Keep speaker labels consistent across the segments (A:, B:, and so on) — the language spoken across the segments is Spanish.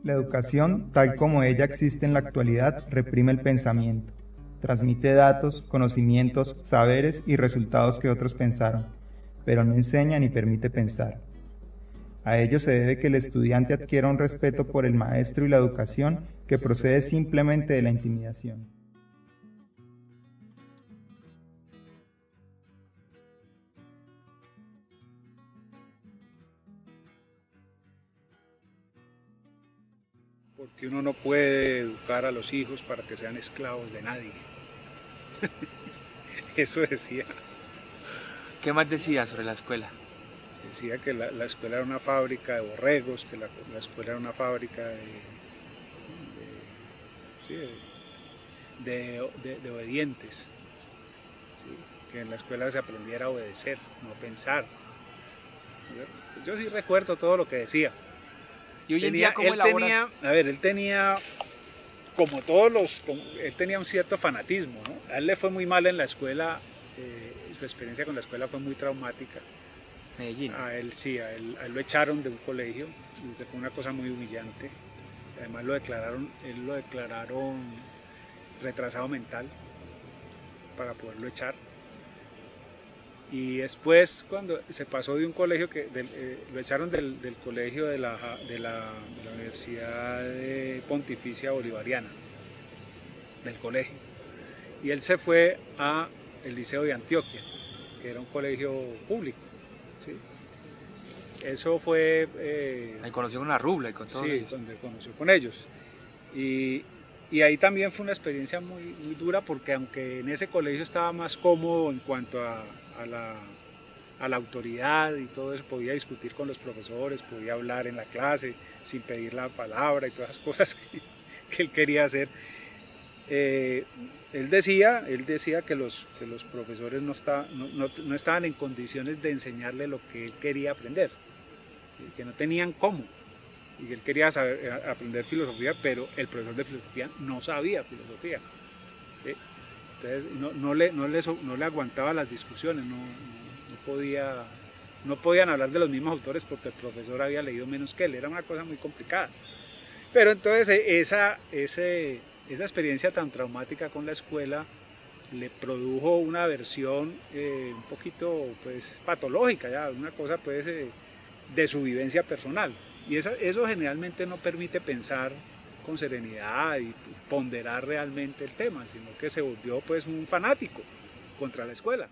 A: La educación, tal como ella existe en la actualidad, reprime el pensamiento. Transmite datos, conocimientos, saberes y resultados que otros pensaron, pero no enseña ni permite pensar. A ello se debe que el estudiante adquiera un respeto por el maestro y la educación que procede simplemente de la intimidación.
B: Porque uno no puede educar a los hijos para que sean esclavos de nadie. Eso decía.
C: ¿Qué más decía sobre la escuela?
B: Decía que la escuela era una fábrica de borregos, que la escuela era una fábrica sí, de obedientes, ¿sí? Que en la escuela se aprendiera a obedecer, no a pensar. Yo sí recuerdo todo lo que decía.
C: ¿Y hoy en día cómo elabora?
B: Él tenía, como todos él tenía un cierto fanatismo, ¿no? A él le fue muy mal en la escuela, su experiencia con la escuela fue muy traumática.
C: Medellín.
B: A él sí, a él lo echaron de un colegio, y fue una cosa muy humillante. Además él lo declararon retrasado mental para poderlo echar. Y después, cuando se pasó de un colegio, lo echaron del colegio de la Universidad Pontificia Bolivariana, del colegio. Y él se fue al Liceo de Antioquia, que era un colegio público. ¿Sí? Eso fue...
C: Ahí conoció con la Rubla y con todos ellos.
B: Sí, donde conoció con ellos. Y ahí también fue una experiencia muy, muy dura, porque aunque en ese colegio estaba más cómodo en cuanto a la autoridad y todo eso, podía discutir con los profesores, podía hablar en la clase sin pedir la palabra y todas las cosas que él quería hacer. Él decía que los profesores no estaban en condiciones de enseñarle lo que él quería aprender, que no tenían cómo, y que él quería aprender filosofía, pero el profesor de filosofía no sabía filosofía, ¿sí? Entonces no le aguantaba las discusiones, no podían hablar de los mismos autores porque el profesor había leído menos que él, era una cosa muy complicada. Pero entonces esa experiencia tan traumática con la escuela le produjo una versión un poquito pues patológica, ya, una cosa pues de su vivencia personal. Y eso generalmente no permite pensar con serenidad y ponderar realmente el tema, sino que se volvió pues un fanático contra la escuela.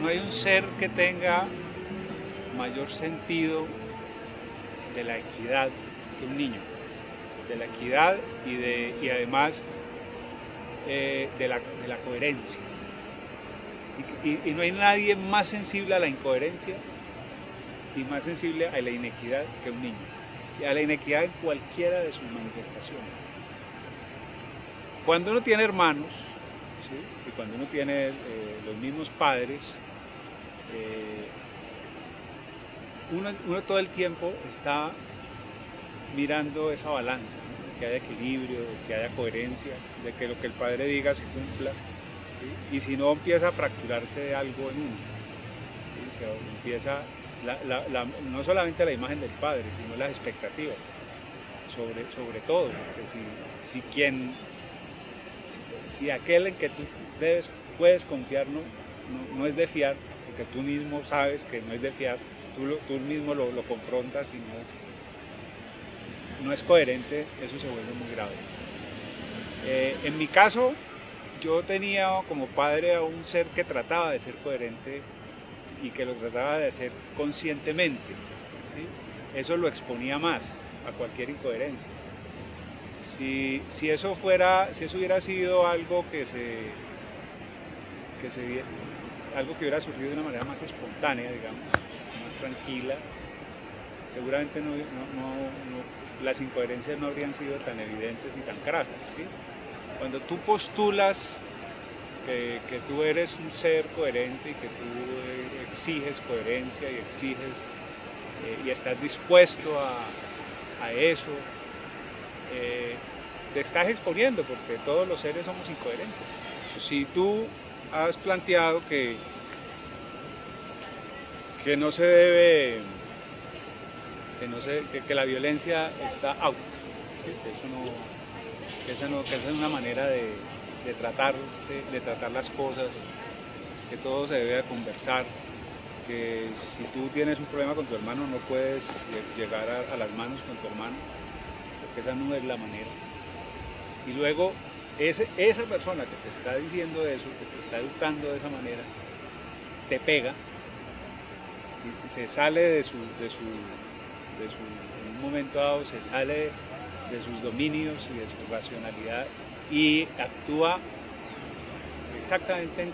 B: No hay un ser que tenga mayor sentido de la equidad que un niño, de la equidad y además de la coherencia. Y no hay nadie más sensible a la incoherencia y más sensible a la inequidad que un niño, y a la inequidad en cualquiera de sus manifestaciones. Cuando uno tiene hermanos, ¿sí? Y cuando uno tiene los mismos padres, uno todo el tiempo está mirando esa balanza, ¿no? De que haya equilibrio, de que haya coherencia, de que lo que el padre diga se cumpla, ¿sí? Y si no, empieza a fracturarse algo en uno, ¿sí? Empieza no solamente la imagen del padre, sino las expectativas, sobre todo, porque si aquel en que tú puedes confiar no es de fiar, porque tú mismo sabes que no es de fiar, tú mismo lo confrontas y no es coherente, eso se vuelve muy grave. En mi caso, yo tenía como padre a un ser que trataba de ser coherente y que lo trataba de hacer conscientemente, ¿sí? Eso lo exponía más a cualquier incoherencia. Si eso hubiera sido algo algo que hubiera surgido de una manera más espontánea, digamos, más tranquila, seguramente las incoherencias no habrían sido tan evidentes y tan crasas, ¿sí? Cuando tú postulas que tú eres un ser coherente y que tú exiges coherencia y exiges y estás dispuesto a eso, te estás exponiendo, porque todos los seres somos incoherentes. Si tú has planteado que que no se debe, que la violencia está out, ¿sí? Que esa es una manera de tratar las cosas, que todo se debe conversar, que si tú tienes un problema con tu hermano no puedes llegar a las manos con tu hermano, porque esa no es la manera. Y luego esa persona que te está diciendo eso, que te está educando de esa manera, te pega y se sale en un momento dado, se sale de sus dominios y de su racionalidad y actúa exactamente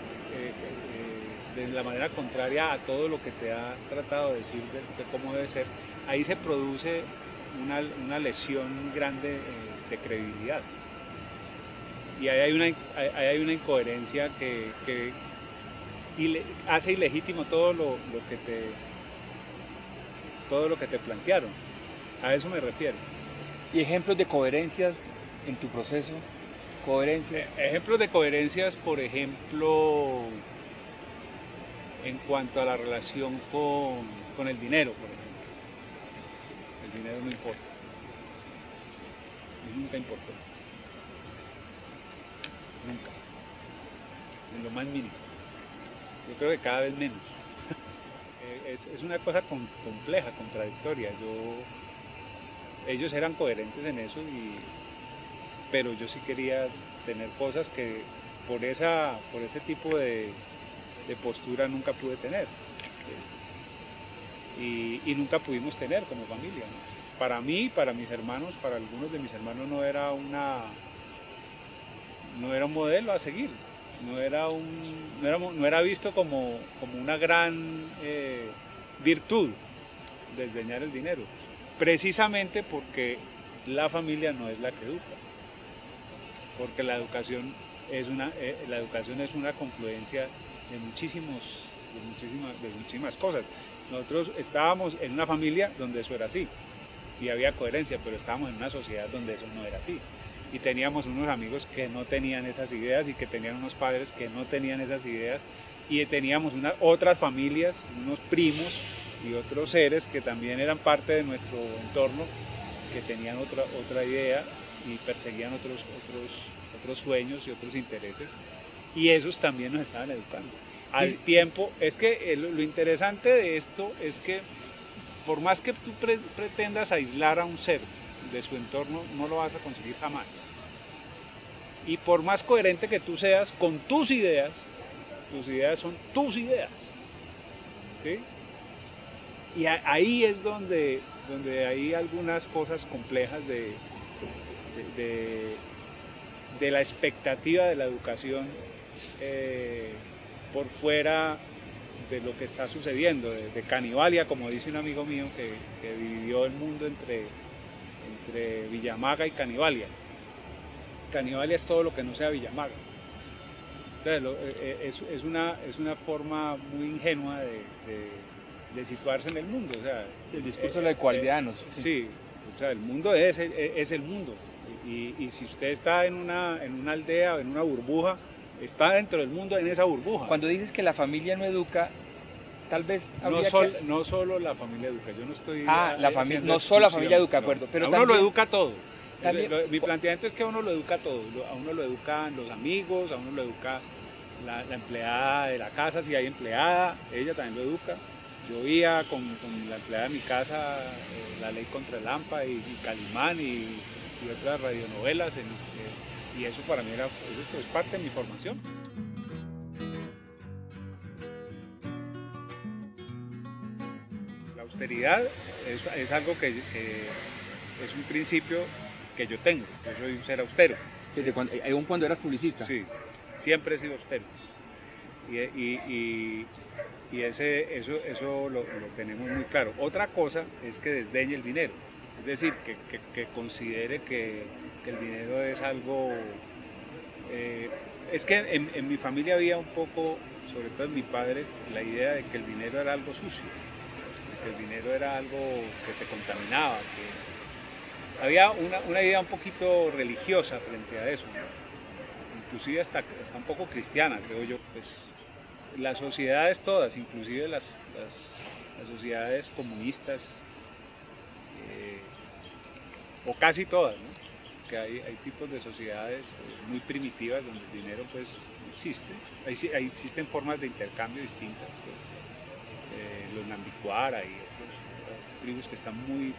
B: de la manera contraria a todo lo que te ha tratado de decir de cómo debe ser. Ahí se produce una lesión grande de credibilidad. Y ahí hay una incoherencia que hace ilegítimo todo lo que te plantearon. A eso me refiero.
C: ¿Y ejemplos de coherencias en tu proceso? ¿Coherencias?
B: Ejemplos de coherencias, por ejemplo, en cuanto a la relación con el dinero, por ejemplo. El dinero no importa. Y nunca importó. Nunca. En lo más mínimo. Yo creo que cada vez menos. Es una cosa compleja, contradictoria. Ellos eran coherentes en eso, pero yo sí quería tener cosas que por ese tipo de postura nunca pude tener. Y nunca pudimos tener como familia, ¿no? Para mí, para mis hermanos, para algunos de mis hermanos no era un modelo a seguir. No era visto como una gran virtud desdeñar el dinero, precisamente porque la familia no es la que educa, porque la educación es una confluencia de muchísimas cosas. Nosotros estábamos en una familia donde eso era así y había coherencia, pero estábamos en una sociedad donde eso no era así. Y teníamos unos amigos que no tenían esas ideas y que tenían unos padres que no tenían esas ideas y teníamos otras familias, unos primos y otros seres que también eran parte de nuestro entorno que tenían otra idea y perseguían otros sueños y otros intereses, y esos también nos estaban educando. Al tiempo, es que lo interesante de esto es que por más que tú pretendas aislar a un ser de su entorno, no lo vas a conseguir jamás. Y por más coherente que tú seas con tus ideas son tus ideas. ¿Sí? Y ahí es donde hay algunas cosas complejas de la expectativa de la educación por fuera de lo que está sucediendo, de Canivalia, como dice un amigo mío que dividió el mundo entre Villamaga y Canivalia. Canivalia es todo lo que no sea Villamaga. Entonces, es una forma muy ingenua de situarse en el mundo. O sea,
C: el discurso de los ecualdianos.
B: Sí, o sea, el mundo es el mundo. Y si usted está en una aldea o en una burbuja, está dentro del mundo en esa burbuja.
C: Cuando dices que la familia no educa, tal vez
B: no solo la familia educa, yo no estoy
C: no solo la familia educa, de acuerdo, pero
B: a uno lo educa todo. Mi planteamiento es que a uno lo educa todo, a uno lo educan los amigos, a uno lo educa la empleada de la casa, si hay empleada, ella también lo educa. Yo veía con la empleada de mi casa La Ley contra el Hampa y Calimán y otras radionovelas, y eso para mí eso es parte de mi formación. La austeridad es algo que es un principio que yo tengo. Yo soy un ser austero.
C: ¿Aún cuando eras publicista?
B: Sí, siempre he sido austero. Y eso lo tenemos muy claro. Otra cosa es que desdeñe el dinero. Es decir, que considere que el dinero es algo... es que en mi familia había un poco, sobre todo en mi padre, la idea de que el dinero era algo sucio, de que el dinero era algo que te contaminaba, que había una idea un poquito religiosa frente a eso, ¿no? Inclusive hasta un poco cristiana, creo yo. Pues, las sociedades todas, inclusive las las sociedades comunistas, o casi todas, ¿no? Que hay tipos de sociedades muy primitivas donde el dinero pues no existe. Ahí existen formas de intercambio distintas, pues, los Nambicuara y otras tribus que están muy,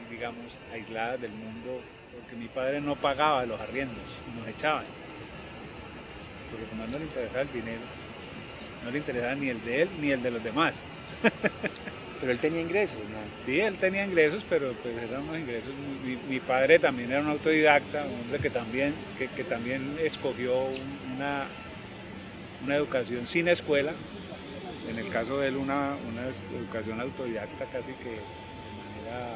B: digamos, aisladas del mundo, porque mi padre no pagaba los arriendos y nos echaban, porque como no le interesaba el dinero, no le interesaba ni el de él ni el de los demás.
C: Pero él tenía ingresos, ¿no?
B: Sí, él tenía ingresos, pero pues eran unos ingresos. Mi padre también era un autodidacta, un hombre que también escogió una educación sin escuela. En el caso de él, una educación autodidacta casi que de manera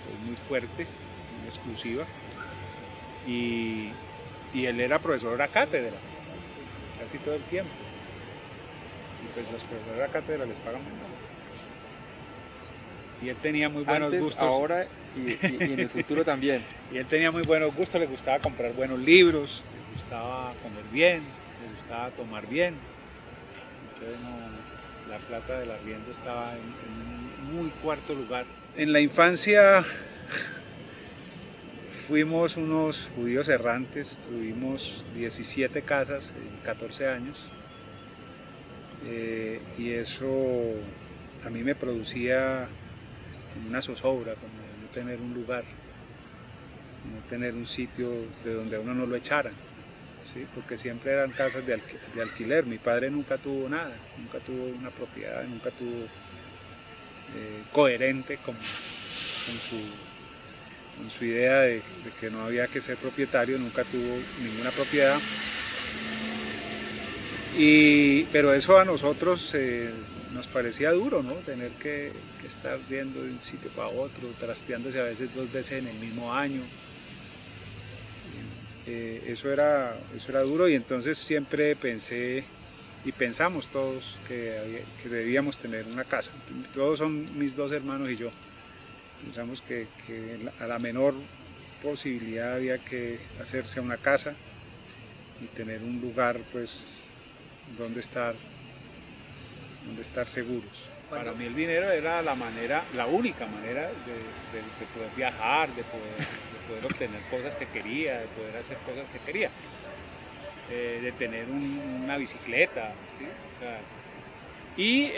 B: pues, muy fuerte, muy exclusiva. Y él era profesor a cátedra, casi todo el tiempo. Y pues los profesores a cátedra les pagan menos. Y él tenía muy buenos
C: Antes,
B: gustos.
C: ahora y en el futuro también.
B: Y él tenía muy buenos gustos, le gustaba comprar buenos libros, le gustaba comer bien, le gustaba tomar bien. Entonces la plata del arriendo estaba en un muy cuarto lugar. En la infancia fuimos unos judíos errantes, tuvimos 17 casas en 14 años. Y eso a mí me producía una zozobra, como no tener un lugar, no tener un sitio de donde a uno no lo echaran, ¿sí? Porque siempre eran casas de alquiler. Mi padre nunca tuvo nada, nunca tuvo una propiedad, nunca tuvo coherente con su idea de que no había que ser propietario, nunca tuvo ninguna propiedad. Pero eso a nosotros nos parecía duro, ¿no? Tener que estar yendo de un sitio para otro, trasteándose a veces 2 veces en el mismo año. Eso era duro, y entonces siempre pensé, y pensamos todos, que debíamos tener una casa. Todos son mis 2 hermanos y yo. Pensamos que a la menor posibilidad había que hacerse una casa y tener un lugar, pues, donde estar seguros. Para mí el dinero era la única manera de poder viajar, de poder obtener cosas que quería, de poder hacer cosas que quería, de tener una bicicleta, ¿sí? O sea, y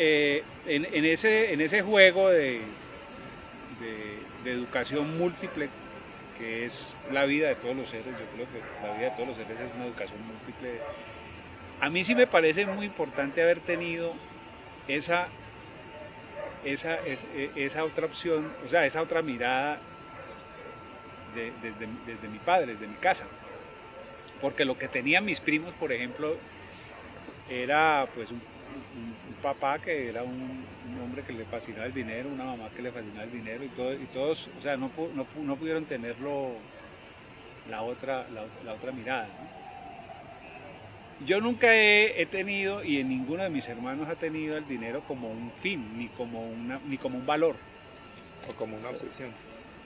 B: en ese juego de educación múltiple, que es la vida de todos los seres, yo creo que la vida de todos los seres es una educación múltiple. A mí sí me parece muy importante haber tenido esa otra opción, o sea, esa otra mirada desde mi padre, desde mi casa. Porque lo que tenían mis primos, por ejemplo, era pues un papá que era un hombre que le fascinaba el dinero, una mamá que le fascinaba el dinero, y todos, o sea, no pudieron tenerlo la otra mirada, ¿no? Yo nunca he tenido, y en ninguno de mis hermanos ha tenido el dinero como un fin, ni como un valor.
C: O como una obsesión.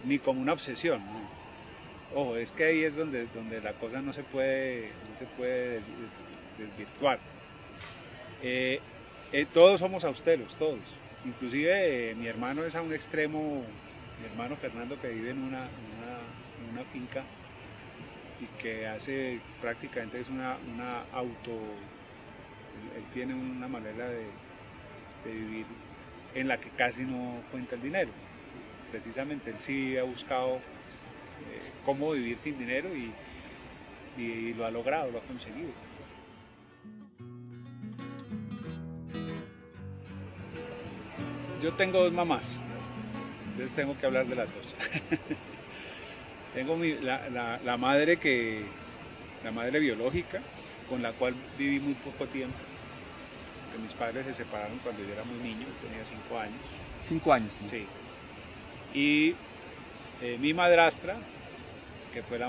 B: Ni como una obsesión, ¿no? Ojo, es que ahí es donde la cosa no se puede desvirtuar. Todos somos austeros, todos. Inclusive mi hermano es a un extremo, mi hermano Fernando, que vive en una finca, y que hace prácticamente es una auto, él tiene una manera de vivir en la que casi no cuenta el dinero. Precisamente él sí ha buscado cómo vivir sin dinero, y lo ha logrado, lo ha conseguido. Yo tengo 2 mamás, entonces tengo que hablar de las 2. Tengo la madre biológica, con la cual viví muy poco tiempo, porque mis padres se separaron cuando yo era muy niño, tenía 5 años.
C: 5 años. ¿No?
B: Sí. Y mi madrastra, que fue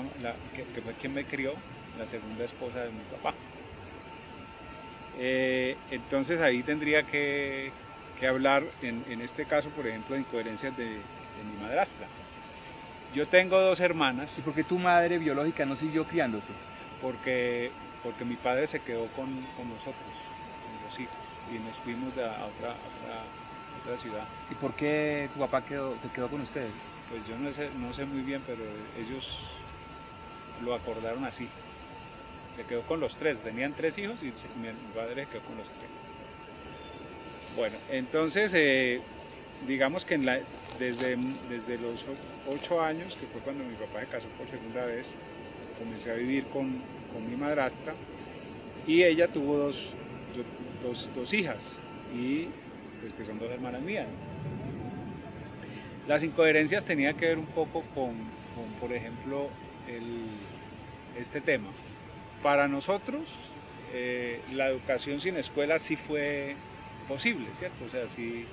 B: quien me crió, la segunda esposa de mi papá. Entonces ahí tendría que hablar, en este caso, por ejemplo, de incoherencias de mi madrastra. Yo tengo 2 hermanas.
C: ¿Y por qué tu madre biológica no siguió criándote?
B: Porque mi padre se quedó con nosotros, con los hijos. y nos fuimos a otra ciudad.
C: ¿Y por qué tu papá se quedó con ustedes?
B: Pues yo no sé muy bien, pero ellos lo acordaron así. Se quedó con los tres, tenían 3 hijos y mi padre se quedó con los 3. Bueno, entonces digamos que desde los 8 años, que fue cuando mi papá se casó por segunda vez, comencé a vivir con mi madrastra y ella tuvo dos hijas, y pues, que son 2 hermanas mías. Las incoherencias tenían que ver un poco con por ejemplo, este tema. Para nosotros, la educación sin escuela sí fue posible, ¿cierto? O sea, sí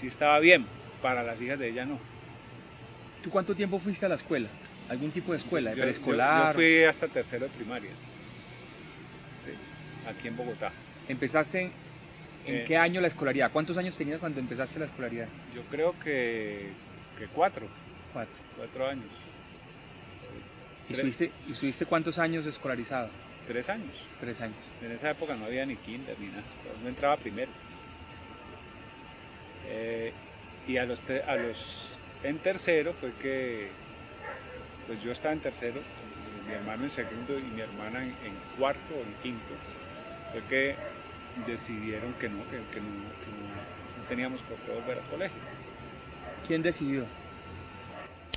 B: estaba bien, para las hijas de ella no.
C: ¿Tú cuánto tiempo fuiste a la escuela? ¿Algún tipo de escuela? ¿De
B: Yo
C: preescolar?
B: fui hasta tercero de primaria, sí, aquí en Bogotá.
C: ¿Empezaste en qué año la escolaridad? ¿Cuántos años tenías cuando empezaste la escolaridad?
B: Yo creo que 4.
C: 4.
B: 4 años.
C: Sí. ¿Y estuviste cuántos años escolarizado?
B: 3 años.
C: 3 años.
B: En esa época no había ni kinder ni nada, no entraba primero. Y en tercero fue que, pues yo estaba en tercero, mi hermano en segundo y mi hermana en cuarto o en quinto, fue que decidieron que no teníamos por qué volver al colegio.
C: ¿Quién decidió?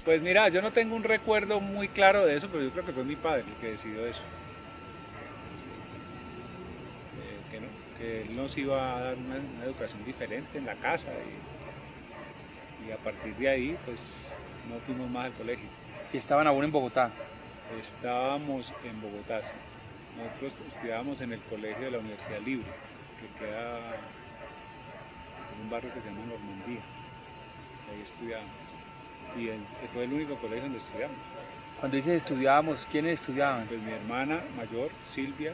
B: Pues mira, yo no tengo un recuerdo muy claro de eso, pero yo creo que fue mi padre el que decidió eso. Que él nos iba a dar una educación diferente en la casa, y a partir de ahí pues no fuimos más al colegio.
C: ¿Y estaban aún en Bogotá?
B: Estábamos en Bogotá, sí. Nosotros estudiábamos en el colegio de la Universidad Libre, que queda en un barrio que se llama Normandía. Ahí estudiábamos. Y fue el único colegio donde estudiamos.
C: Cuando dices estudiábamos, ¿quiénes estudiaban?
B: Pues mi hermana mayor, Silvia,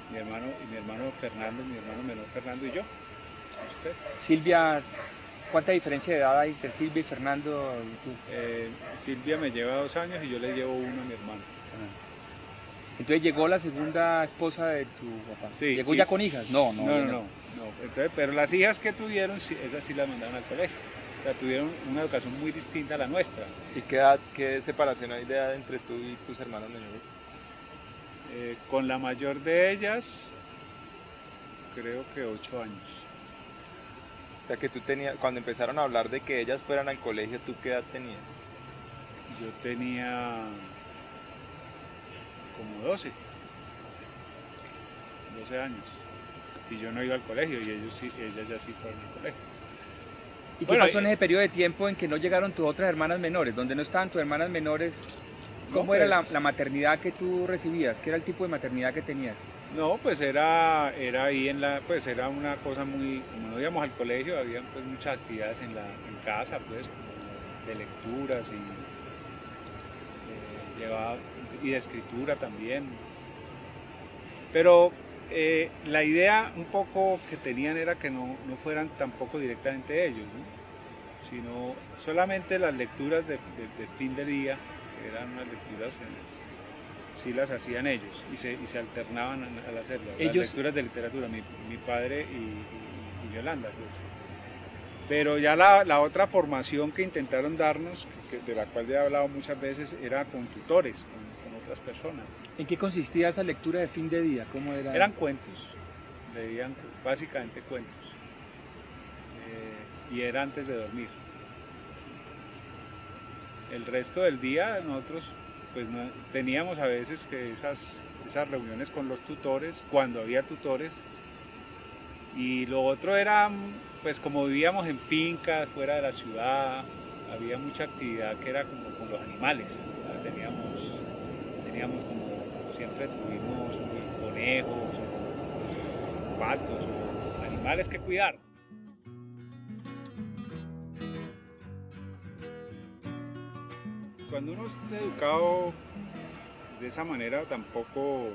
B: mi hermano Fernando, mi hermano menor Fernando y yo. ¿Ustedes?
C: Silvia, ¿cuánta diferencia de edad hay entre Silvia y Fernando y tú?
B: Silvia me lleva 2 años y yo le llevo 1 a mi hermano.
C: Entonces llegó la segunda esposa de tu papá.
B: Sí.
C: ¿Llegó ya con hijas? No.
B: Entonces, pero las hijas que tuvieron, esas sí las mandaron al colegio. O sea, tuvieron una educación muy distinta a la nuestra.
D: ¿Y qué separación hay de edad entre tú y tus hermanos menores?
B: Con la mayor de ellas, creo que 8 años.
D: O sea que tú cuando empezaron a hablar de que ellas fueran al colegio, ¿tú qué edad tenías?
B: Yo tenía como 12 años. Y yo no iba al colegio, y ellas ya sí fueron al colegio.
C: ¿Y qué pasó en ese periodo de tiempo en que no llegaron tus otras hermanas menores? Donde no estaban tus hermanas menores, ¿cómo era la maternidad que tú recibías? ¿Qué era el tipo de maternidad que tenías?
B: No, pues era ahí pues era una cosa muy, como no íbamos al colegio, había pues muchas actividades en casa, pues, como de lecturas y de escritura también. Pero la idea un poco que tenían era que no fueran tampoco directamente ellos, ¿no? Sino solamente las lecturas de fin de día, que eran unas lecturas sí las hacían ellos y se alternaban al hacerlo. Las lecturas de literatura, mi padre y Yolanda, pues. Pero ya la otra formación que intentaron darnos, de la cual ya he hablado muchas veces, era con tutores, con otras personas.
C: ¿En qué consistía esa lectura de fin de día? ¿Cómo era?
B: Eran cuentos, leían básicamente cuentos, y era antes de dormir. El resto del día nosotros pues teníamos a veces que esas reuniones con los tutores, cuando había tutores, y lo otro era, pues como vivíamos en fincas, fuera de la ciudad, había mucha actividad que era como con los animales. Teníamos como, siempre tuvimos conejos, patos, animales que cuidar. Cuando uno es educado de esa manera, tampoco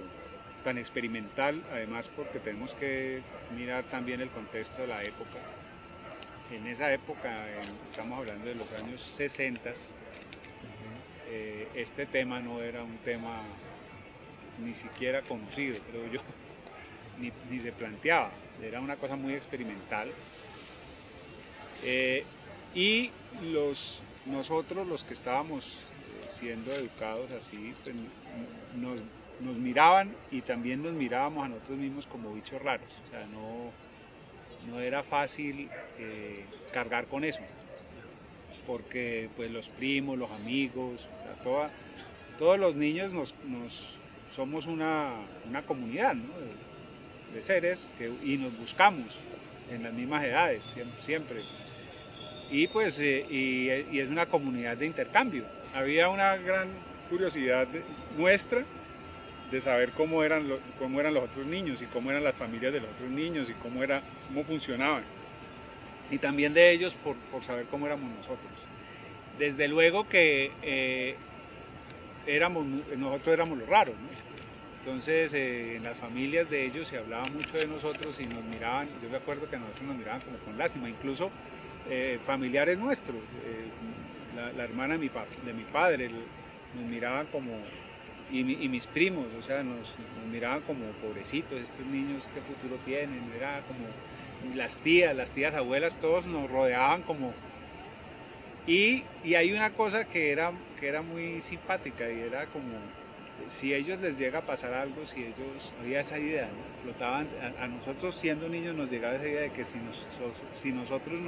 B: tan experimental, además porque tenemos que mirar también el contexto de la época. En esa época, estamos hablando de los años 60, este tema no era un tema ni siquiera conocido, creo yo, ni se planteaba. era una cosa muy experimental. Y nosotros los que estábamos siendo educados así, pues, nos miraban y también nos mirábamos a nosotros mismos como bichos raros. O sea, no era fácil cargar con eso, porque pues los primos, los amigos, o sea, todos los niños somos una comunidad, ¿no? de seres y nos buscamos en las mismas edades, siempre. Y pues y es una comunidad de intercambio. Había una gran curiosidad nuestra de saber cómo eran los otros niños y cómo eran las familias de los otros niños y cómo funcionaban. Y también de ellos por saber cómo éramos nosotros. Desde luego que nosotros éramos los raros, ¿no? Entonces en las familias de ellos se hablaba mucho de nosotros y nos miraban, yo me acuerdo que a nosotros nos miraban como con lástima, incluso familiares nuestros, la hermana de mi padre nos miraban como, y mis primos, o sea, nos miraban como pobrecitos, estos niños qué futuro tienen, era como las tías abuelas, todos nos rodeaban como, y hay una cosa que era muy simpática y era como, si a ellos les llega a pasar algo, había esa idea, ¿no? Flotaban, a nosotros siendo niños nos llegaba esa idea de que si nosotros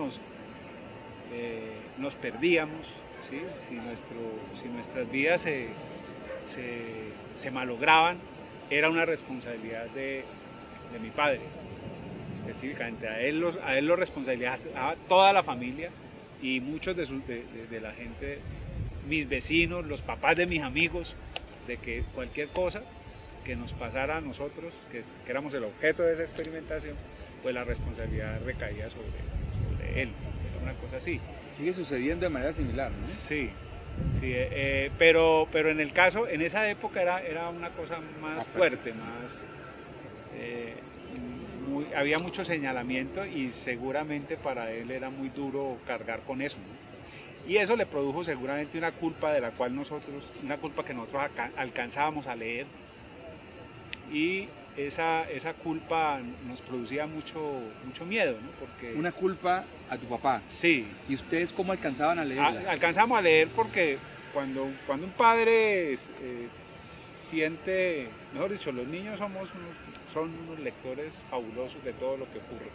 B: nos perdíamos, ¿sí? si nuestras vidas se malograban, era una responsabilidad de mi padre, específicamente. A él lo responsabilizaba toda la familia y muchos de la gente, mis vecinos, los papás de mis amigos, de que cualquier cosa que nos pasara a nosotros, que éramos el objeto de esa experimentación, pues la responsabilidad recaía sobre él. Era una cosa así.
C: Sigue sucediendo de manera similar, ¿no?
B: Sí, pero en esa época era una cosa más fuerte, más había mucho señalamiento y seguramente para él era muy duro cargar con eso, ¿no? Y eso le produjo seguramente una culpa una culpa que nosotros alcanzábamos a leer, y esa culpa nos producía mucho miedo, ¿no? Porque
C: una culpa a tu papá.
B: Sí.
C: ¿Y ustedes cómo alcanzaban a leerla?
B: Alcanzamos a leer porque cuando un padre siente, mejor dicho, los niños son unos lectores fabulosos de todo lo que ocurre.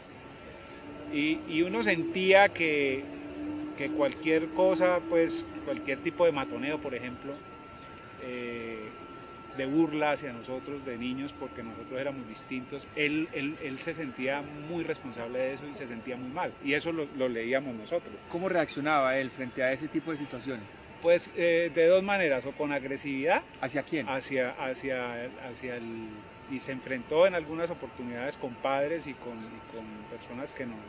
B: Y uno sentía que cualquier cosa, pues cualquier tipo de matoneo, por ejemplo, de burla hacia nosotros, de niños, porque nosotros éramos distintos, él se sentía muy responsable de eso y se sentía muy mal. Y eso lo leíamos nosotros.
C: ¿Cómo reaccionaba él frente a ese tipo de situaciones?
B: Pues de dos maneras, o con agresividad.
C: ¿Hacia quién?
B: Y se enfrentó en algunas oportunidades con padres y con personas que nos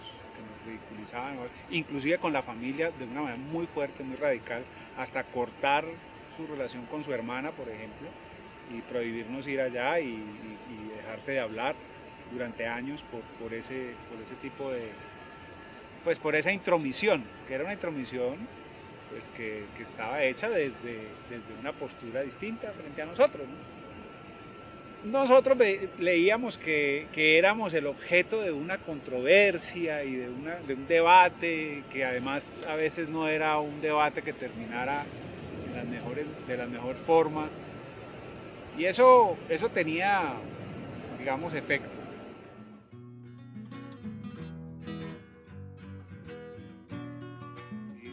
B: ridiculizaban, inclusive con la familia, de una manera muy fuerte, muy radical, hasta cortar su relación con su hermana, por ejemplo, y prohibirnos ir allá y dejarse de hablar durante años por ese tipo de, pues por esa intromisión, que era una intromisión pues que estaba hecha desde una postura distinta frente a nosotros, ¿no? Nosotros leíamos que éramos el objeto de una controversia y de un debate, que además a veces no era un debate que terminara de la mejor forma, y eso tenía, digamos, efecto.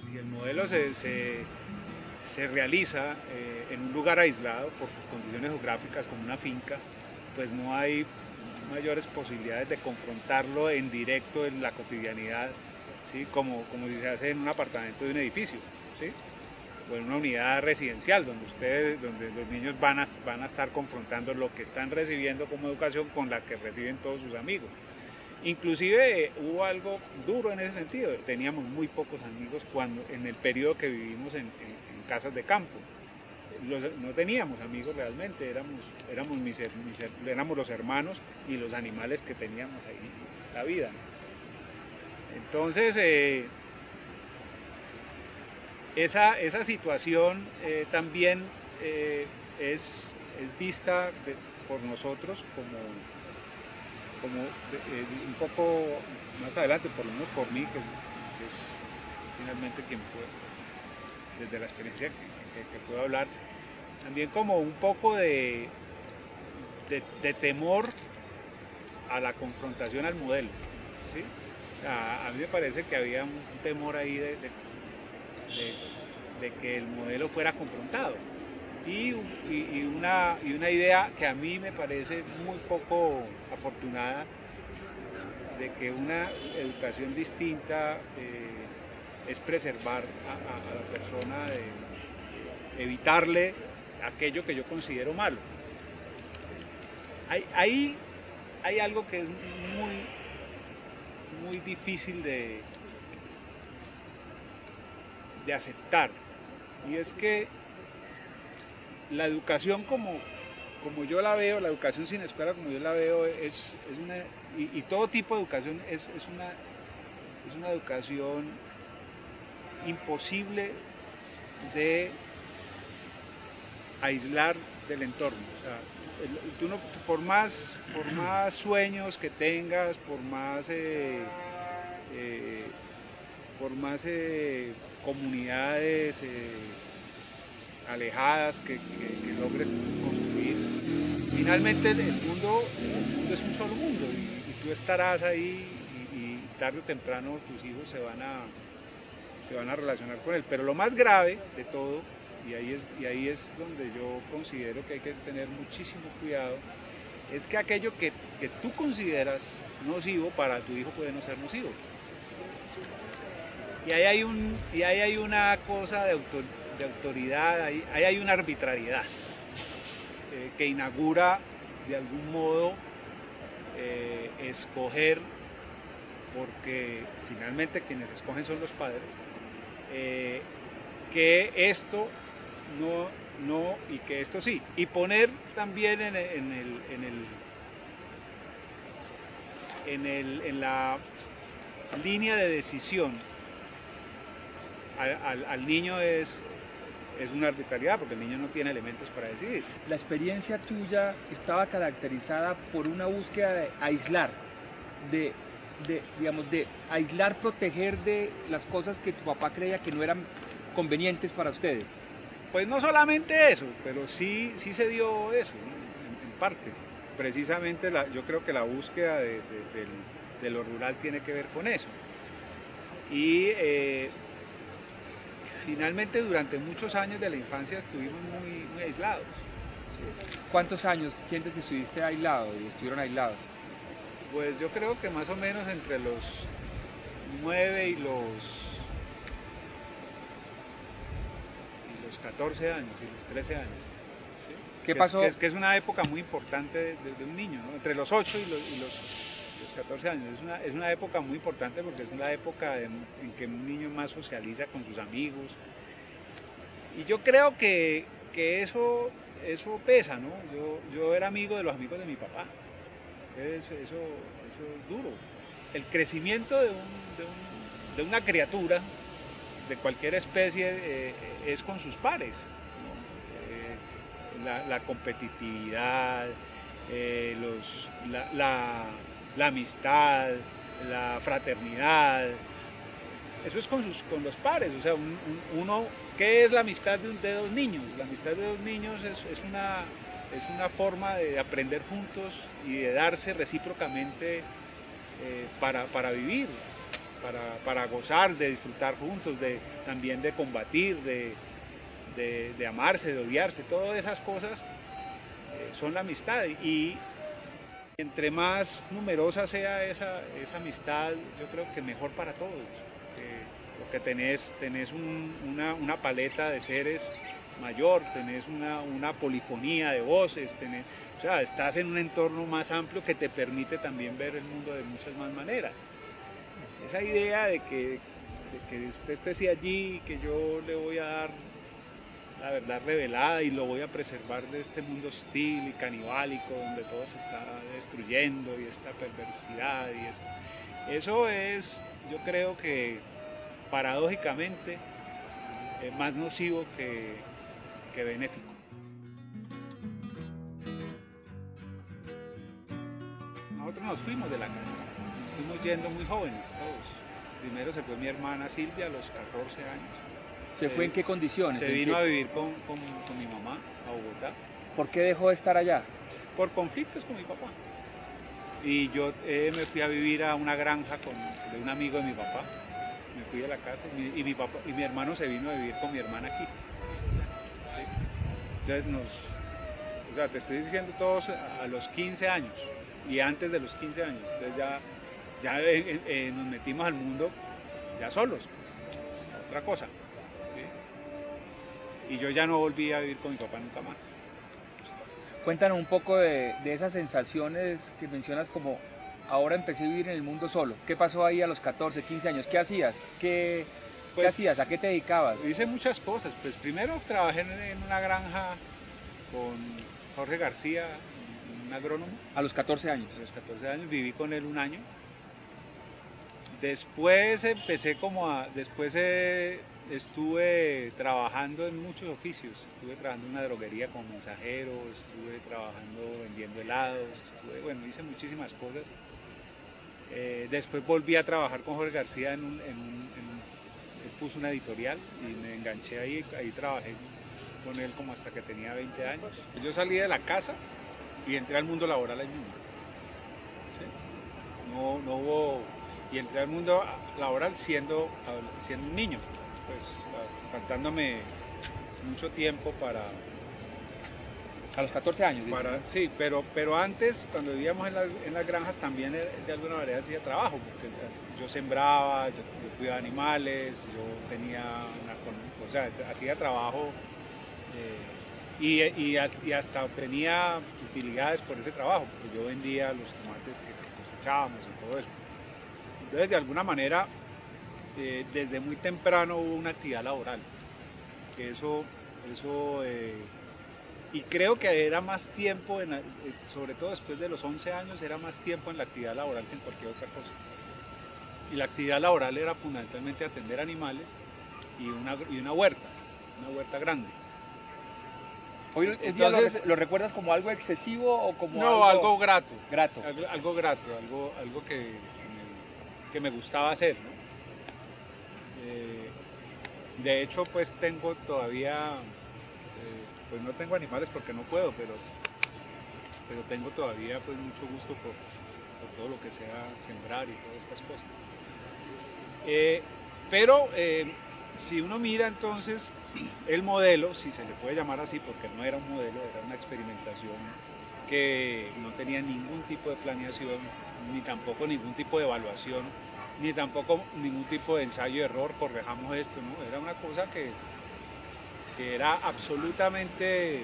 B: Si el modelo se realiza en un lugar aislado por sus condiciones geográficas, como una finca, pues no hay mayores posibilidades de confrontarlo en directo en la cotidianidad, ¿sí? como si se hace en un apartamento de un edificio, ¿sí? O en una unidad residencial donde los niños van a estar confrontando lo que están recibiendo como educación con la que reciben todos sus amigos. Inclusive hubo algo duro en ese sentido, teníamos muy pocos amigos en el periodo que vivimos en casas de campo. No teníamos amigos realmente, éramos los hermanos y los animales que teníamos ahí, la vida. Entonces, esa situación también es vista por nosotros un poco más adelante, por lo menos por mí, que es finalmente quien puede, desde la experiencia que puedo hablar, también como un poco de temor a la confrontación al modelo, ¿sí? A mí me parece que había un temor ahí de que el modelo fuera confrontado y una idea que a mí me parece muy poco afortunada de que una educación distinta es preservar a la persona, de evitarle aquello que yo considero malo. Hay algo que es muy difícil de aceptar, y es que la educación como yo la veo, la educación sin escuela como yo la veo, es una, y todo tipo de educación es una educación imposible de aislar del entorno. O sea, tú no, por más sueños que tengas, por más comunidades alejadas que logres construir, finalmente el mundo es un solo mundo, y tú estarás ahí, y tarde o temprano tus hijos se van a relacionar con él. Pero lo más grave de todo, y ahí es donde yo considero que hay que tener muchísimo cuidado, es que aquello que tú consideras nocivo para tu hijo puede no ser nocivo. Y ahí hay una cosa de autoridad, ahí hay una arbitrariedad que inaugura de algún modo escoger, porque finalmente quienes escogen son los padres, que esto no y que esto sí, y poner también en la línea de decisión al niño es una arbitrariedad, porque el niño no tiene elementos para decidir.
C: La experiencia tuya estaba caracterizada por una búsqueda de aislar, de aislar, proteger de las cosas que tu papá creía que no eran convenientes para ustedes.
B: Pues no solamente eso, pero sí se dio eso, ¿no? en parte. Precisamente yo creo que la búsqueda de lo rural tiene que ver con eso. Y finalmente durante muchos años de la infancia estuvimos muy aislados.
C: ¿Sí? ¿Cuántos años sientes que estuviste aislado y estuvieron aislados?
B: Pues yo creo que más o menos entre los 9 y los 14 años y los 13 años. ¿Sí?
C: ¿Qué pasó?
B: Que es una época muy importante de un niño, ¿no? Entre los 8 y los 14 años. Es una época muy importante, porque es una época en que un niño más socializa con sus amigos. Y yo creo que eso pesa, ¿no? Yo era amigo de los amigos de mi papá. Eso es duro. El crecimiento de una criatura de cualquier especie es con sus pares, ¿no? La competitividad, la amistad, la fraternidad, eso es con los pares. O sea, ¿qué es la amistad de dos niños? La amistad de dos niños es una forma de aprender juntos y de darse recíprocamente para vivir, para gozar, de disfrutar juntos, también de combatir, de amarse, de odiarse. Todas esas cosas son la amistad, y entre más numerosa sea esa amistad, yo creo que mejor para todos, porque tenés una paleta de seres mayor, tenés una polifonía de voces, o sea, estás en un entorno más amplio que te permite también ver el mundo de muchas más maneras. Esa idea de que usted esté allí, que yo le voy a dar la verdad revelada y lo voy a preservar de este mundo hostil y canibálico donde todo se está destruyendo, y esta perversidad, eso es, yo creo que paradójicamente, más nocivo que benéfico. Nosotros nos fuimos de la casa, nos fuimos yendo muy jóvenes todos. Primero se fue mi hermana Silvia a los 14 años.
C: ¿Se fue en qué condiciones?
B: Se vino a vivir con mi mamá a Bogotá.
C: ¿Por qué dejó de estar allá?
B: Por conflictos con mi papá. Y yo me fui a vivir a una granja de un amigo de mi papá. Me fui de la casa y mi hermano se vino a vivir con mi hermana aquí. ¿Sí? Entonces o sea, te estoy diciendo todos a los 15 años y antes de los 15 años. Entonces ya nos metimos al mundo ya solos, otra cosa. ¿Sí? Y yo ya no volví a vivir con mi papá nunca más.
C: Cuéntanos un poco de esas sensaciones que mencionas como ahora empecé a vivir en el mundo solo. ¿Qué pasó ahí a los 14, 15 años? ¿Qué hacías? ¿Qué hacías? ¿A qué te dedicabas?
B: Hice muchas cosas. Pues primero trabajé en una granja con Jorge García, un agrónomo.
C: A los 14 años.
B: A los 14 años viví con él un año. Después estuve trabajando en muchos oficios. Estuve trabajando en una droguería como mensajero, estuve trabajando vendiendo helados, hice muchísimas cosas. Después volví a trabajar con Jorge García él puso una editorial y me enganché ahí trabajé con él como hasta que tenía 20 años. Yo salí de la casa y entré al mundo laboral ahí mismo. ¿Sí? Y entré al mundo laboral siendo un niño, pues faltándome mucho tiempo para...
C: A los 14 años.
B: Sí, pero antes, cuando vivíamos en las granjas, también de alguna manera hacía trabajo, porque yo sembraba, yo cuidaba animales, yo tenía hacía trabajo y hasta obtenía utilidades por ese trabajo, porque yo vendía los tomates que cosechábamos y todo eso. Entonces, de alguna manera, desde muy temprano hubo una actividad laboral, que y creo que era más tiempo, sobre todo después de los 11 años, era más tiempo en la actividad laboral que en cualquier otra cosa. Y la actividad laboral era fundamentalmente atender animales y una huerta grande.
C: Hoy entonces, ¿lo recuerdas como algo excesivo o como
B: algo grato?
C: Grato.
B: Algo grato, algo que me gustaba hacer, ¿no? De hecho, pues tengo todavía, pues no tengo animales porque no puedo, pero tengo todavía pues mucho gusto por todo lo que sea sembrar y todas estas cosas. Pero si uno mira entonces el modelo, si se le puede llamar así, porque no era un modelo, era una experimentación que no tenía ningún tipo de planeación, ni tampoco ningún tipo de evaluación, ni tampoco ningún tipo de ensayo y error, corrijamos esto, ¿no? Era una cosa que era absolutamente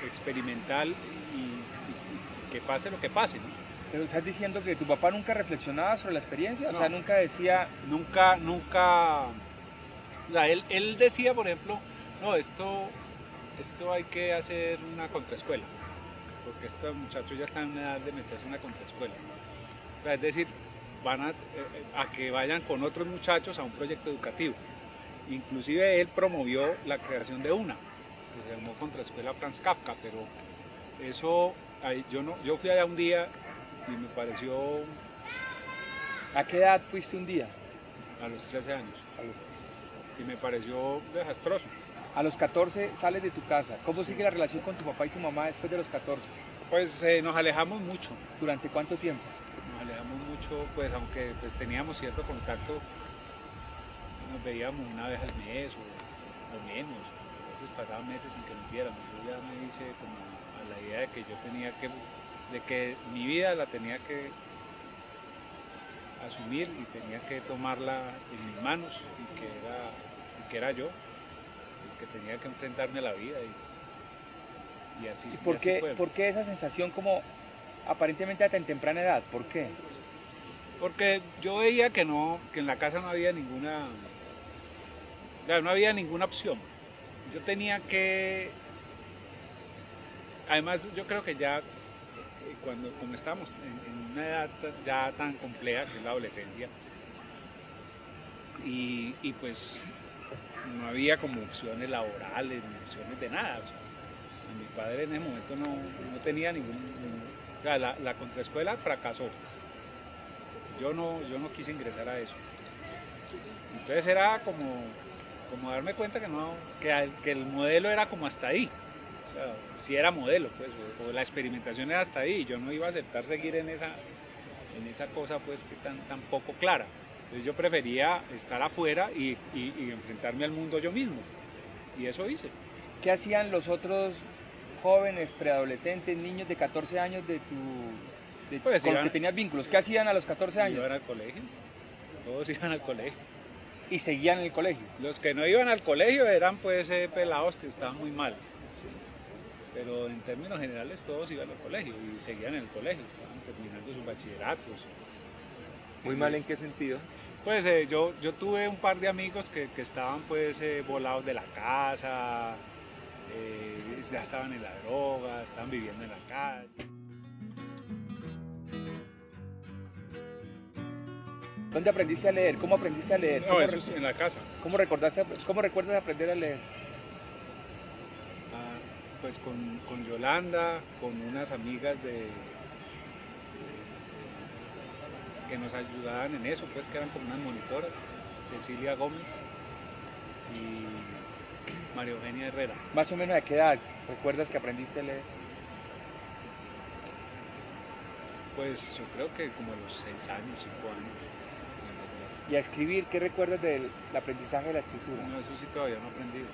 B: experimental y que pase lo que pase, ¿no?
C: Pero estás diciendo que tu papá nunca reflexionaba sobre la experiencia,
B: no,
C: o sea, nunca decía...
B: Nunca, o sea, él decía, por ejemplo, no, esto hay que hacer una contraescuela, porque estos muchachos ya están en edad de meterse en una contraescuela. O sea, es decir, van a que vayan con otros muchachos a un proyecto educativo. Inclusive él promovió la creación de una, que se llamó Contraescuela Franz Kafka, pero eso, yo fui allá un día y me pareció...
C: ¿A qué edad fuiste un día?
B: A los 13 años. Y me pareció desastroso.
C: A los 14 sales de tu casa. ¿Cómo sigue la relación con tu papá y tu mamá después de los 14?
B: Pues nos alejamos mucho.
C: ¿Durante cuánto tiempo?
B: Nos alejamos mucho, pues aunque pues, teníamos cierto contacto, nos veíamos una vez al mes o menos. A veces pasaban meses sin que nos viéramos. Yo ya me hice como a la idea de que yo tenía de que mi vida la tenía que asumir y tenía que tomarla en mis manos y que era yo el que tenía que enfrentarme a la vida y así.
C: ¿Y por qué esa sensación como aparentemente a tan temprana edad? ¿Por qué?
B: Porque yo veía que en la casa no había ninguna opción. Yo tenía que, además yo creo que ya como estábamos en una edad ya tan compleja que es la adolescencia y pues no había como opciones laborales ni opciones de nada. Mi padre en ese momento no tenía sea, la contraescuela fracasó. Yo no quise ingresar a eso. Entonces era como darme cuenta que el modelo era como hasta ahí. O sea, si era modelo, pues, o la experimentación era hasta ahí. Yo no iba a aceptar seguir en esa cosa pues que tan poco clara. Entonces yo prefería estar afuera y enfrentarme al mundo yo mismo. Y eso hice.
C: ¿Qué hacían los otros jóvenes, preadolescentes, niños de 14 años
B: Pues
C: con los que tenías vínculos? ¿Qué hacían a los 14 años?
B: Iban al colegio. Todos iban al colegio.
C: Y seguían en el colegio.
B: Los que no iban al colegio eran pues pelados que estaban muy mal. ¿Sí? Pero en términos generales todos iban al colegio y seguían en el colegio, estaban terminando sus bachilleratos.
D: ¿Muy mal en qué sentido?
B: Pues yo tuve un par de amigos que estaban pues volados de la casa, ya estaban en la droga, estaban viviendo en la calle.
C: ¿Dónde aprendiste a leer? ¿Cómo aprendiste a leer?
B: No, eso es en la casa.
C: ¿Cómo recuerdas aprender a leer?
B: Pues con Yolanda, con unas amigas que nos ayudaban en eso, pues que eran como unas monitoras, Cecilia Gómez y María Eugenia Herrera.
C: ¿Más o menos a qué edad recuerdas que aprendiste a leer?
B: Pues yo creo que como a los 6 años, 5 años.
C: ¿Y a escribir? ¿Qué recuerdas del aprendizaje de la escritura?
B: No, eso sí todavía no he aprendido.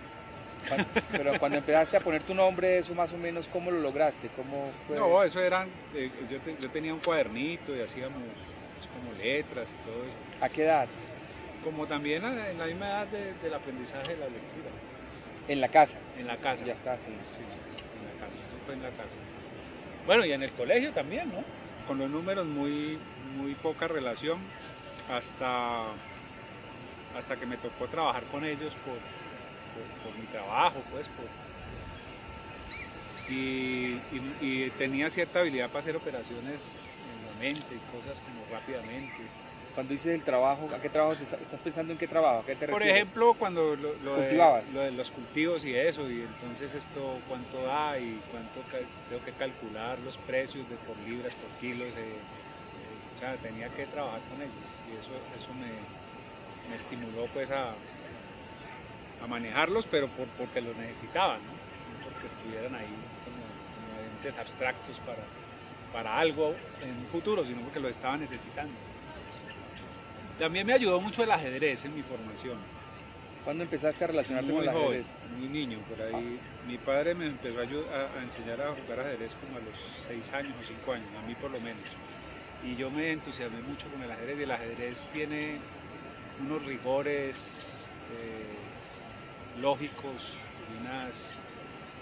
C: Pero cuando empezaste a poner tu nombre, eso más o menos, ¿cómo lo lograste? ¿Cómo fue?
B: No, eso eran, yo tenía un cuadernito y hacíamos como letras y todo eso.
C: ¿A qué edad?
B: Como también en la misma edad del aprendizaje de la lectura.
C: ¿En la casa?
B: En la casa.
C: Ya está.
B: Sí, en la casa, eso fue en la casa. Bueno, y en el colegio también, ¿no? Con los números muy poca relación hasta que me tocó trabajar con ellos por mi trabajo, pues, y tenía cierta habilidad para hacer operaciones en la mente y cosas como rápidamente.
C: Cuando dices el trabajo, ¿a qué trabajo estás pensando? ¿En qué trabajo? ¿A qué te
B: Por
C: refieres?
B: ejemplo, cuando
C: ¿Cultivabas?
B: lo de los cultivos y eso, y entonces esto cuánto da y cuánto tengo que calcular los precios por libras, por kilos, o sea, tenía que trabajar con ellos y eso me estimuló pues a manejarlos, pero porque los necesitaban, ¿no? No porque estuvieran ahí como entes abstractos para algo en un futuro, sino porque los estaban necesitando. También me ayudó mucho el ajedrez en mi formación.
C: ¿Cuándo empezaste a relacionarte
B: Muy
C: con el
B: joven,
C: ajedrez?
B: muy niño, por ahí. Mi padre me empezó a enseñar a jugar ajedrez como a los 6 años o 5 años, a mí por lo menos. Y yo me entusiasmé mucho con el ajedrez, y el ajedrez tiene unos rigores lógicos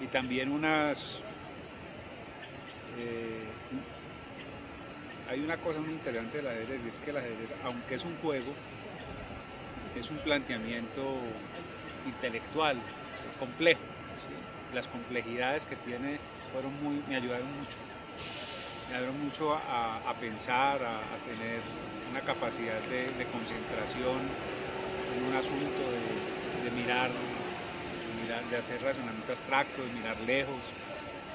B: y también hay una cosa muy interesante del ajedrez, y es que el ajedrez, aunque es un juego, es un planteamiento intelectual complejo, ¿sí? Las complejidades que tiene me ayudaron mucho a pensar, a tener una capacidad de concentración en un asunto, de mirar, de hacer razonamiento abstracto, de mirar lejos,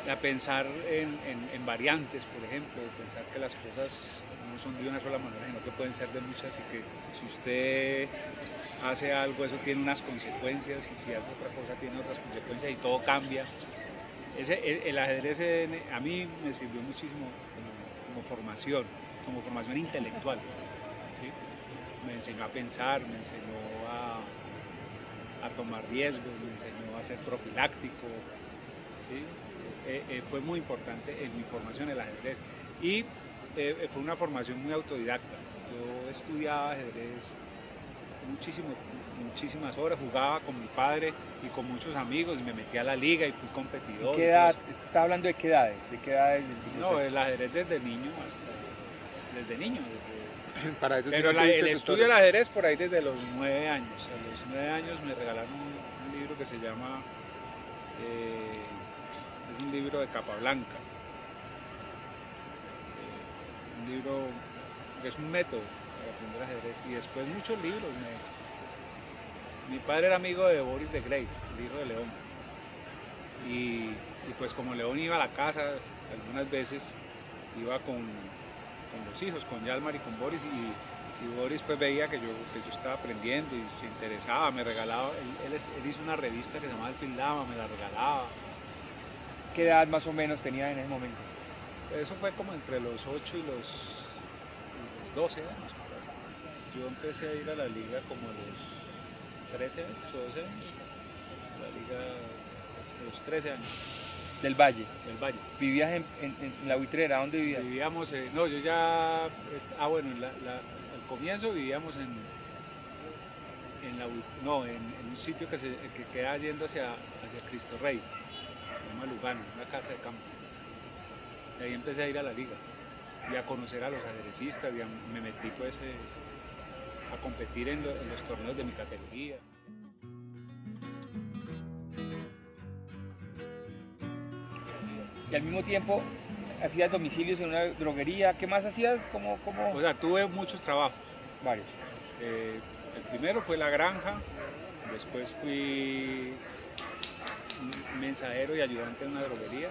B: a pensar en variantes, por ejemplo, de pensar que las cosas no son de una sola manera, sino que pueden ser de muchas, y que si usted hace algo, eso tiene unas consecuencias, y si hace otra cosa tiene otras consecuencias, y todo cambia. El ajedrez a mí me sirvió muchísimo como formación intelectual, ¿sí? Me enseñó a pensar, me enseñó a tomar riesgos, me enseñó a ser profiláctico, ¿sí? Fue muy importante en mi formación el ajedrez, y fue una formación muy autodidacta. Yo estudiaba ajedrez muchísimas horas, jugaba con mi padre y con muchos amigos, y me metí a la liga y fui competidor.
C: ¿Qué edad? ¿Estás hablando de qué edades?
B: No, el ajedrez desde niño.
D: Para eso
B: Pero
D: sí no
B: el estudio del ajedrez por ahí desde los 9 años. A los 9 años me regalaron un libro que se llama, es un libro de capa blanca. Un libro que es un método para aprender ajedrez, y después muchos libros. Mi padre era amigo de Boris de Grey, el hijo de León, y pues como León iba a la casa algunas veces, iba con los hijos, con Yalmar y con Boris, y Boris pues veía que yo estaba aprendiendo y se interesaba, me regalaba, él hizo una revista que se llamaba El Pindama, me la regalaba.
C: ¿Qué edad más o menos tenía en ese momento?
B: Eso fue como entre los 8 y los 12 años. Yo empecé a ir a la liga como a los 13 años o 12 años. La liga a los 13 años.
C: Del Valle.
B: Del Valle.
C: ¿Vivías en la Buitrera? ¿Dónde vivías?
B: Vivíamos, no, yo ya, bueno, al comienzo vivíamos en un sitio que queda yendo hacia Cristo Rey, se llama Lugano, una casa de campo. Y ahí empecé a ir a la liga y a conocer a los ajedrecistas, y me metí pues a competir en los torneos de mi categoría.
C: Y al mismo tiempo hacías domicilios en una droguería. ¿Qué más hacías? ¿Cómo?
B: O sea, tuve muchos trabajos.
C: Varios.
B: El primero fue la granja, después fui mensajero y ayudante en una droguería,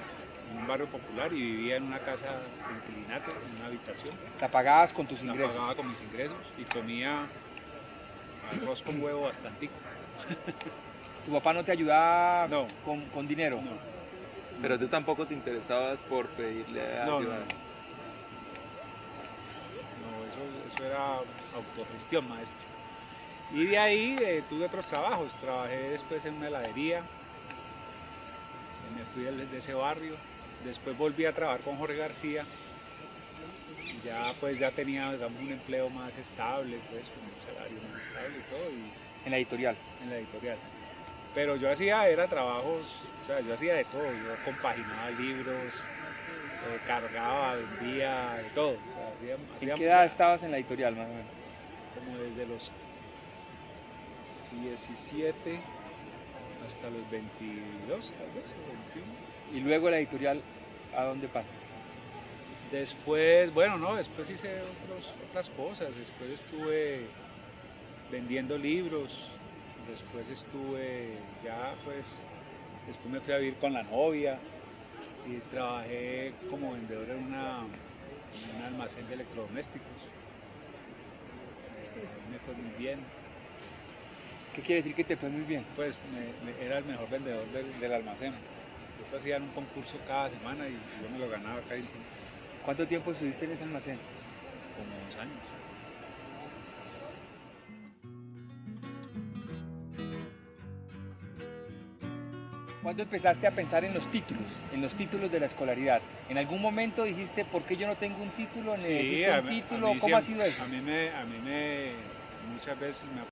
B: en un barrio popular, y vivía en una casa de inquilinato, en una habitación.
C: ¿La pagabas con tus
B: La
C: ingresos?
B: pagaba con mis ingresos y comía arroz con huevo bastantico.
C: ¿Tu papá no te ayudaba
B: No.
C: con dinero?
B: No.
D: Pero tú tampoco te interesabas por pedirle
B: No,
D: ayuda.
B: No, eso era autogestión, maestro. Y de ahí tuve otros trabajos. Trabajé después en una heladería. Me fui de ese barrio. Después volví a trabajar con Jorge García. Ya tenía, digamos, un empleo más estable, pues, con un salario más estable y todo.
C: En la editorial.
B: En la editorial. Pero yo era trabajos, o sea, yo hacía de todo. Yo compaginaba libros, cargaba, vendía, de todo. O sea,
C: ¿En qué edad estabas en la editorial, más o menos?
B: Como desde los 17 hasta los 22, tal vez, o 21.
C: Y luego la editorial, ¿a dónde pasas?
B: Después, bueno, no, después hice otras cosas. Después estuve vendiendo libros. Después después me fui a vivir con la novia y trabajé como vendedor en un almacén de electrodomésticos. Me fue muy bien.
C: ¿Qué quiere decir que te fue muy bien?
B: Pues era el mejor vendedor del almacén. Yo hacían un concurso cada semana y yo me lo ganaba cada vez.
C: ¿Cuánto tiempo estuviste en ese almacén?
B: Como 2 años.
C: ¿Cuándo empezaste a pensar en los títulos de la escolaridad? ¿En algún momento dijiste, ¿por qué yo no tengo un título? ¿Necesito un título? ¿Cómo ha sido eso?
B: A mí muchas veces me